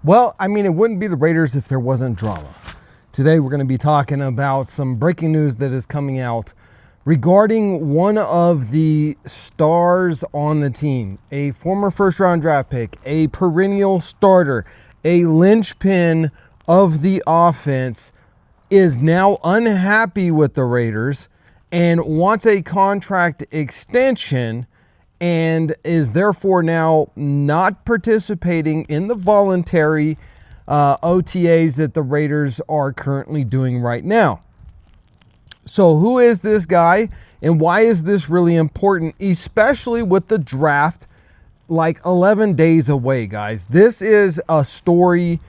Well, I mean, it wouldn't be the Raiders if there wasn't drama. Today, we're going to be talking about some breaking news that is coming out regarding one of the stars on the team, a former first-round draft pick, a perennial starter, a linchpin of the offense, is now unhappy with the Raiders and wants a contract extension, and is therefore now not participating in the voluntary OTAs that the Raiders are currently doing right now. So who is this guy, and why is this really important, especially with the draft like 11 days away, guys? This is a story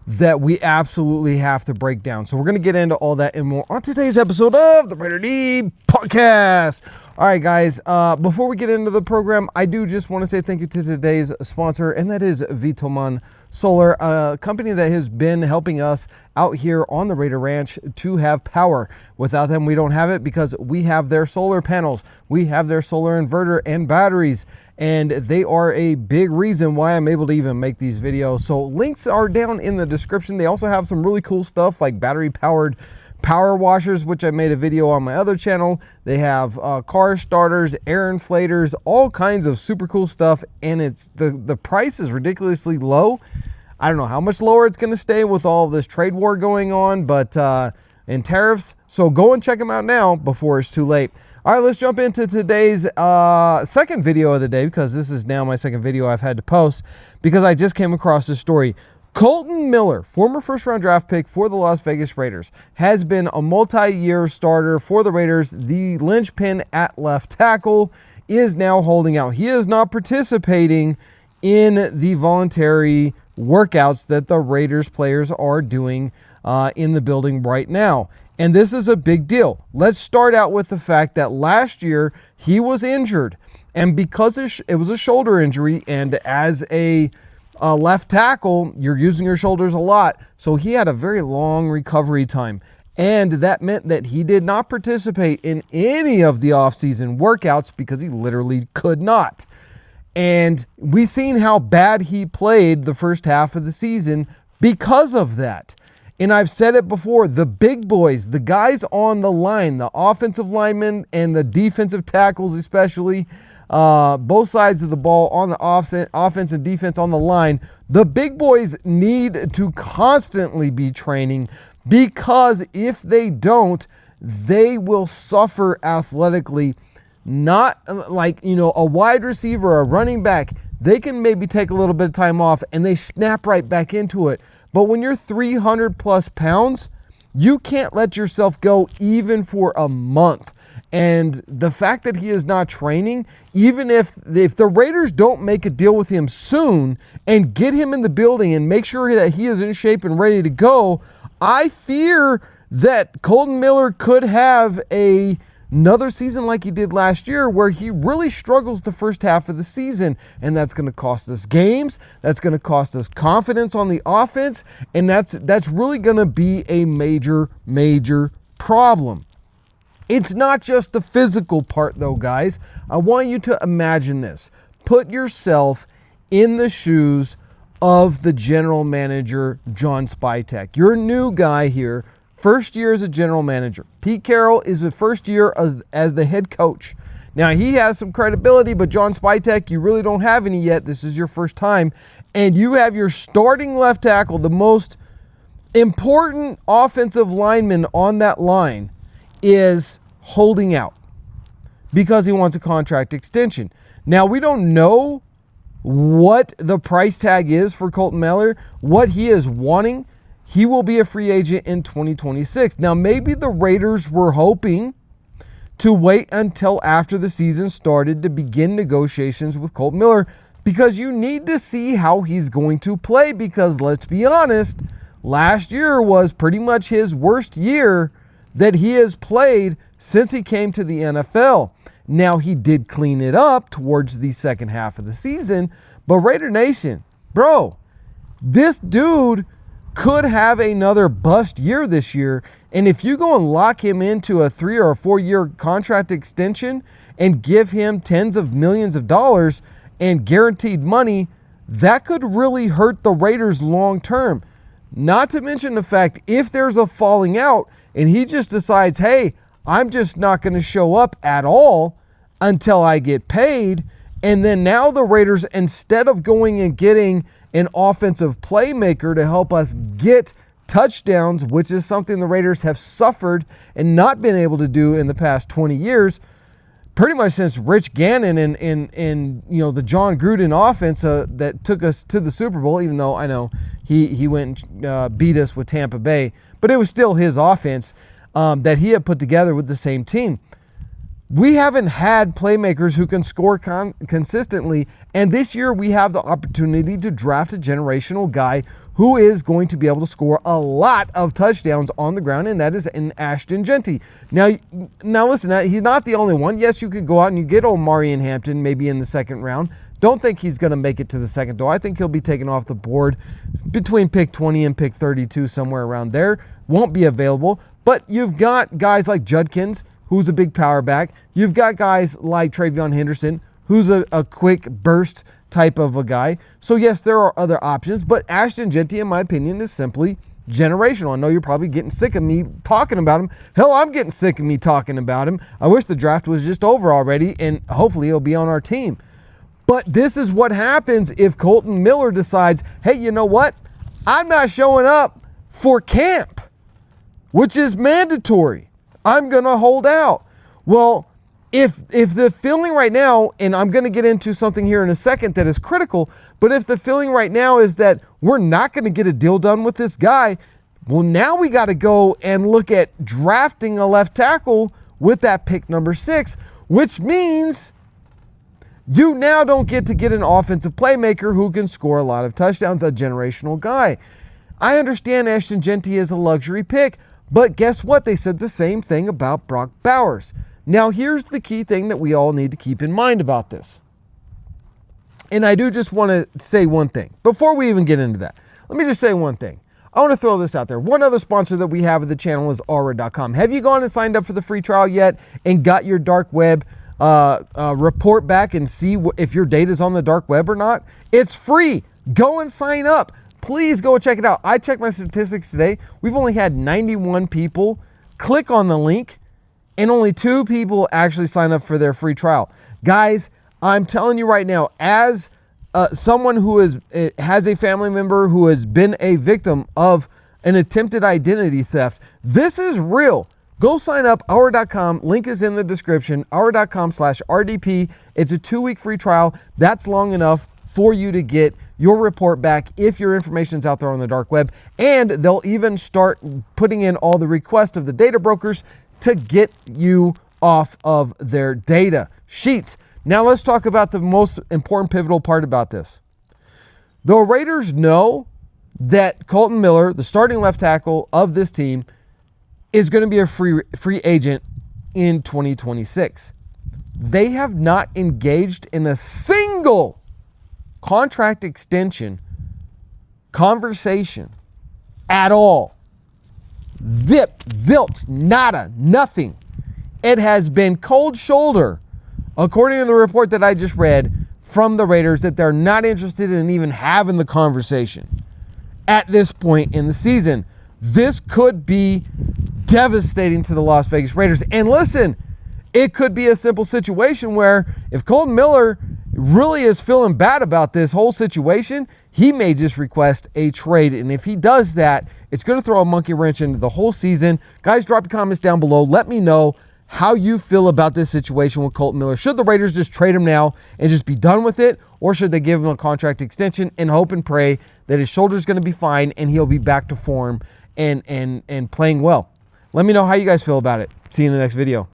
that we absolutely have to break down. So we're going to get into all that and more on today's episode of the Raider D Podcast. All right, guys, before we get into the program, I do just want to say thank you to today's sponsor, and that is Vtoman Solar, a company that has been helping us out here on the Raider Ranch to have power. Without them, we don't have it, because we have their solar panels, we have their solar inverter and batteries, and they are a big reason why I'm able to even make these videos. So links are down in the description. They also have some really cool stuff like battery-powered power washers, which I made a video on my other channel. They have car starters, air inflators, all kinds of super cool stuff, and it's the price is ridiculously low. I don't know how much lower it's going to stay with all of this trade war going on, but and tariffs. So go and check them out now before it's too late. All right, let's jump into today's second video of the day, because this is now my second video I've had to post because I just came across this story. Colton Miller, former first-round draft pick for the Las Vegas Raiders, has been a multi-year starter for the Raiders. The linchpin at left tackle is now holding out. He is not participating in the voluntary workouts that the Raiders players are doing in the building right now. And this is a big deal. Let's start out with the fact that last year he was injured. And because it was a shoulder injury, and as a left tackle, you're using your shoulders a lot. So he had a very long recovery time. And that meant that he did not participate in any of the offseason workouts because he literally could not. And we've seen how bad he played the first half of the season because of that. And I've said it before, the big boys, the guys on the line, the offensive linemen and the defensive tackles especially, both sides of the ball on the offense and defense on the line, the big boys need to constantly be training, because if they don't, they will suffer athletically. Not like, a wide receiver or a running back, they can maybe take a little bit of time off and they snap right back into it. But when you're 300 plus pounds, you can't let yourself go even for a month. And the fact that he is not training, even if the Raiders don't make a deal with him soon and get him in the building and make sure that he is in shape and ready to go, I fear that Colton Miller could have another season like he did last year, where he really struggles the first half of the season, and that's going to cost us games, that's going to cost us confidence on the offense, and that's really going to be a major problem. It's not just the physical part though, guys. I want you to imagine this. Put yourself in the shoes of the general manager, John Spytek. You're a new guy here. First year as a general manager. Pete Carroll is the first year as the head coach. Now, he has some credibility, but John Spytek, you really don't have any yet. This is your first time. And you have your starting left tackle, the most important offensive lineman on that line, is holding out because he wants a contract extension. Now, we don't know what the price tag is for Colton Miller, what he is wanting. He will be a free agent in 2026. Now, maybe the Raiders were hoping to wait until after the season started to begin negotiations with Colton Miller, because you need to see how he's going to play, because let's be honest, last year was pretty much his worst year that he has played since he came to the NFL. Now, he did clean it up towards the second half of the season, but Raider Nation, bro, this dude could have another bust year this year. And if you go and lock him into a 3 or 4 year contract extension and give him tens of millions of dollars and guaranteed money, that could really hurt the Raiders long term. Not to mention the fact, if there's a falling out and he just decides, hey, I'm just not going to show up at all until I get paid, and then now the Raiders, instead of going and getting an offensive playmaker to help us get touchdowns, which is something the Raiders have suffered and not been able to do in the past 20 years, pretty much since Rich Gannon and the John Gruden offense that took us to the Super Bowl, even though I know he went and beat us with Tampa Bay, but it was still his offense that he had put together with the same team. We haven't had playmakers who can score consistently, and this year we have the opportunity to draft a generational guy who is going to be able to score a lot of touchdowns on the ground, and that is in Ashton Jeanty. Now listen, he's not the only one. Yes, you could go out and you get Omari and Hampton maybe in the second round. Don't think he's going to make it to the second, though. I think he'll be taken off the board between pick 20 and pick 32, somewhere around there. Won't be available, but you've got guys like Judkins, who's a big power back. You've got guys like Travion Henderson, who's a quick burst type of a guy. So yes, there are other options, but Ashton Jeanty, in my opinion, is simply generational. I know you're probably getting sick of me talking about him. Hell, I'm getting sick of me talking about him. I wish the draft was just over already, and hopefully he'll be on our team. But this is what happens if Colton Miller decides, hey, you know what? I'm not showing up for camp, which is mandatory. I'm going to hold out. Well, if the feeling right now, and I'm going to get into something here in a second that is critical, but if the feeling right now is that we're not going to get a deal done with this guy, well, now we got to go and look at drafting a left tackle with that pick number 6, which means you now don't get to get an offensive playmaker who can score a lot of touchdowns, a generational guy. I understand Ashton Jeanty is a luxury pick, but guess what? They said the same thing about Brock Bowers. Now, here's the key thing that we all need to keep in mind about this. And I do just want to say one thing. Before we even get into that, let me just say one thing. I want to throw this out there. One other sponsor that we have of the channel is Aura.com. Have you gone and signed up for the free trial yet and got your dark web report back and see if your data is on the dark web or not? It's free. Go and sign up. Please go check it out. I checked my statistics today. We've only had 91 people click on the link, and only 2 people actually sign up for their free trial. Guys, I'm telling you right now, as someone who has a family member who has been a victim of an attempted identity theft, this is real. Go sign up, Hour.com. Link is in the description, Hour.com/RDP. It's a 2-week free trial. That's long enough for you to get your report back if your information's out there on the dark web. And they'll even start putting in all the requests of the data brokers to get you off of their data sheets. Now let's talk about the most important pivotal part about this. The Raiders know that Colton Miller, the starting left tackle of this team, is going to be a free agent in 2026. They have not engaged in a single contract extension conversation at all. Zip, zilch, nada, nothing. It has been cold shoulder, according to the report that I just read from the Raiders, that they're not interested in even having the conversation at this point in the season. This could be devastating to the Las Vegas Raiders. And listen, it could be a simple situation where if Colton Miller really is feeling bad about this whole situation, he may just request a trade. And if he does that, it's going to throw a monkey wrench into the whole season. Guys, drop your comments down below. Let me know how you feel about this situation with Colton Miller. Should the Raiders just trade him now and just be done with it? Or should they give him a contract extension and hope and pray that his shoulder's going to be fine and he'll be back to form and playing well? Let me know how you guys feel about it. See you in the next video.